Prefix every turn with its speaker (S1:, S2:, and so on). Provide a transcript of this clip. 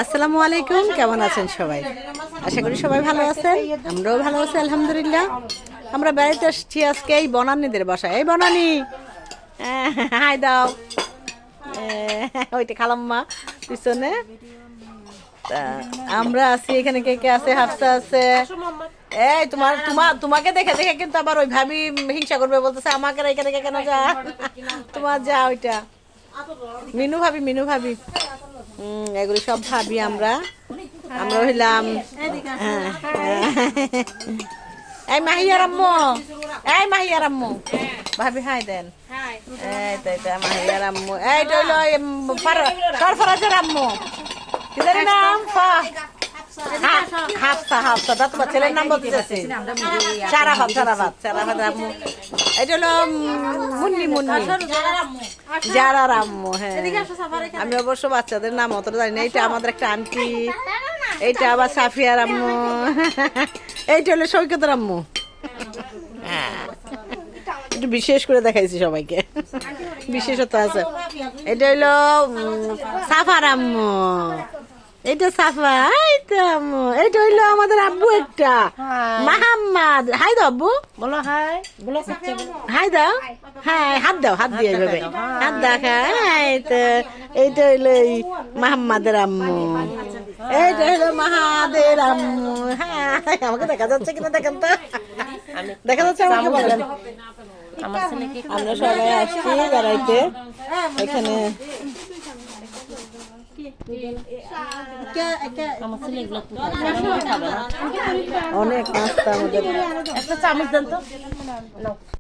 S1: আসসালামু আলাইকুম, কেমন আছেন সবাই? আশা করি সবাই ভালো আছেন, আমরাও ভালো আছি আলহামদুলিল্লাহ। আমরা বেড়াইতে এসেছি আজকে এই বনানীদের বাসায়। এই বনানী, হাই দাও। ওইটা খালাম্মা পিছনে। তা আমরা আছি এখানে, কে কে আছে? হাফসা আছে। এই তোমাকে দেখে দেখে কিন্তু আবার ওই ভাবি হিংসা করবে, বলতেছে আমাকে রেখে রেখে কেন যা। তোমার যা ওইটা মিনু ভাবি। এগুলি সব ভাবি আমরা হইলাম। এই মাহিয়ার আম্মু ভাবি হাই দেন। এই তো এটা মাহিয়ার আম্মু, এইটা হইলো সরফরাজের আম্মু। কি জানি নাম? হাফসা তা তোমার ছেলের নাম বলতেছে সারাফাত আম্মু। এটা হলো মুন্নি জারার আম্মু। হ্যাঁ, আমি অবশ্য বাচ্চাদের নাম অতটা জানি না। এইটা আমাদের একটা আন্টি, এইটা আবার সাফিয়ার আম্মু, এইটা হলো সৈকতের আম্মু। একটু বিশেষ করে দেখাইছি সবাইকে, বিশেষত্ব আছে। এটা হইলো সাফার আম্মু, এইটা সাফা, এইটা আম্মু। এইটা হইলো আমাদের আব্বু একটা মাহাম্মদ। হাই দাও আব্বু,
S2: বলো হাই, বলো
S1: হাই দাও। হ্যাঁ, হাত দাও, হাত দিয়ে এইভাবে হাত দেখা। এইটা হইলো এই মাহাম্মাদের আম্মু, এইটা হইলো মাহাদের আম্মু। হ্যাঁ, আমাকে দেখা যাচ্ছে কিনা দেখেন তো, দেখা যাচ্ছে আমাকে বলেন। আমরা সবাই আসছি বেড়াইতে এখানে। অনেক নাস্তা আমাদের।
S2: একটা চামচ দেন তো।